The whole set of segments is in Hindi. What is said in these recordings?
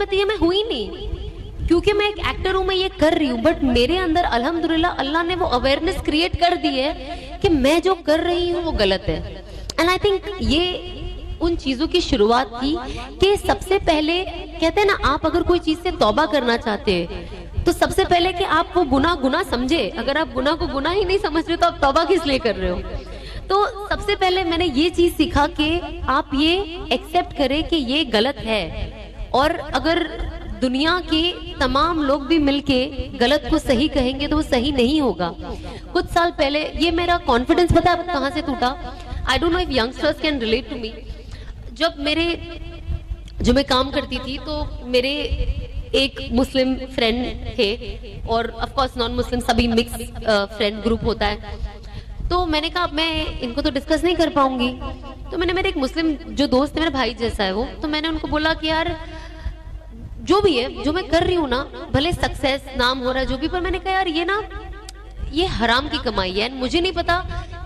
में तो ये मैं हुई नहीं, क्योंकि मैं एक एक्टर हूँ, मैं ये कर रही हूँ, बट मेरे अंदर अल्हम्दुलिल्लाह अल्लाह ने वो अवेयरनेस क्रिएट कर दी है कि मैं जो कर रही हूँ वो गलत है। एंड आई थिंक ये उन चीजों की शुरुआत थी कि सबसे पहले कहते हैं ना, आप अगर कोई चीज से तौबा करना चाहते हैं तो सबसे पहले कि आप वो गुनाह गुनाह समझे। अगर आप गुनाह को गुनाह ही नहीं समझ रहे तो आप तौबा किस लिए कर रहे हो? तो सबसे पहले मैंने ये चीज सीखा कि आप ये एक्सेप्ट करें कि ये गलत है, और अगर दुनिया के तमाम लोग भी मिलके गलत को सही कहेंगे तो वो सही नहीं होगा। कुछ साल पहले ये मेरा कॉन्फिडेंस पता है कहाँ से टूटा? I don't know if youngsters can relate to me. जब जो मैं काम करती थी तो मेरे एक मुस्लिम फ्रेंड थे और ऑफ कोर्स नॉन मुस्लिम, सभी मिक्स फ्रेंड ग्रुप होता है। तो मैंने कहा मैं इनको तो डिस्कस नहीं कर पाऊंगी, तो मैंने मेरे एक मुस्लिम जो दोस्त है, मेरा भाई जैसा है वो, तो मैंने उनको बोला कि यार जो भी है, जो मैं कर रही हूँ ना, भले सक्सेस नाम हो रहा है जो भी, पर मैंने कहा यार ये ना, ये हराम की कमाई है, मुझे नहीं पता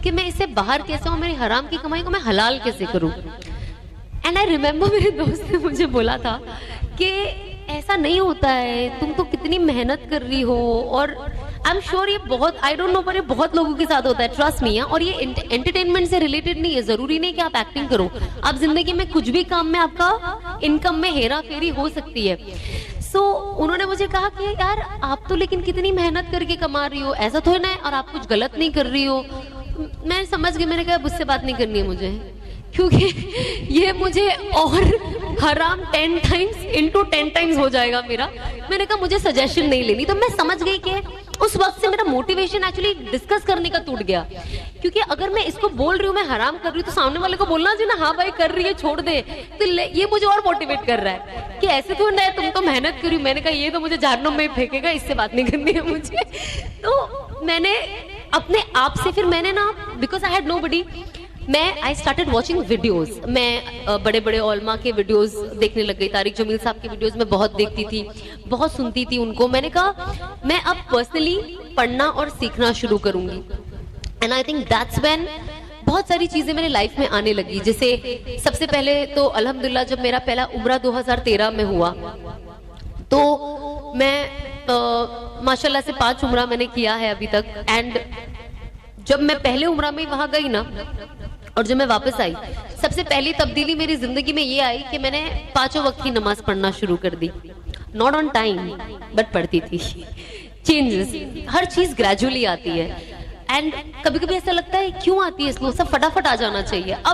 कि मैं इससे बाहर कैसे हूँ, मेरी हराम की कमाई को मैं हलाल कैसे करूँ। एंड आई रिमेम्बर मेरे दोस्त ने मुझे बोला था कि ऐसा नहीं होता है, तुम तो कितनी मेहनत कर रही हो, और आई एम श्योर ये बहुत, आई डोंट नो, पर ये बहुत लोगों के साथ होता है, ट्रस्ट मी। और ये एंटरटेनमेंट से रिलेटेड नहीं है, जरूरी नहीं कि आप एक्टिंग करो, आप जिंदगी में कुछ भी काम में आपका इनकम में हेरा फेरी हो सकती है। सो उन्होंने मुझे कहा कि यार आप तो लेकिन कितनी मेहनत करके कमा रही हो, ऐसा तो है ना, और आप कुछ गलत नहीं कर रही हो। मैं समझ गई, मैंने कहा मुझसे बात नहीं करनी है मुझे, क्योंकि ये मुझे और हराम 10 टाइम्स इंटू 10 टाइम्स हो जाएगा मेरा। मैंने कहा मुझे सजेशन नहीं लेनी। तो मैं समझ गई कि उस वक्त से मेरा मोटिवेशन एक्चुअली डिस्कस करने का टूट गया, क्योंकि अगर मैं इसको बोल रही हूँ मैं हराम कर रही हूँ तो सामने वाले को बोलना चाहिए ना, हाँ भाई कर रही है छोड़ दे, तो ये मुझे और मोटिवेट कर रहा है कि ऐसे तो नहीं, तुम तो मेहनत करी। मैंने कहा ये तो मुझे जहन्नुम में फेंकेगा, इससे बात नहीं करनी है मुझे। तो मैंने अपने आप से फिर मैंने ना, because I had nobody, I started watching videos. मैं बड़े बड़े ओलमा के वीडियोज देखने लग गई, तारिक जमील साहब के वीडियोज मैं बहुत देखती थी, बहुत सुनती थी उनको। मैंने कहा मैं अब पर्सनली पढ़ना और सीखना शुरू करूंगी। And I think that's when बहुत सारी चीजें मेरे लाइफ में आने लगी। जैसे सबसे पहले तो अल्हम्दुलिल्लाह जब मेरा पहला उम्रा 2013 में हुआ, तो मैं माशाल्लाह से 5 उम्रा मैंने किया है अभी तक। एंड जब मैं पहले उम्रा में वहां गई ना, और जब मैं वापस आई, सबसे पहली तब्दीली मेरी जिंदगी में ये आई कि मैंने 5 वक्त की नमाज पढ़ना शुरू कर दी। नॉट ऑन टाइम बट पढ़ती थी। चेंजेस, हर चीज ग्रेजुअली आती है। एंड कभी कभी ऐसा लगता है क्यों आती है स्लो, सब फटाफट आ जाना चाहिए। अब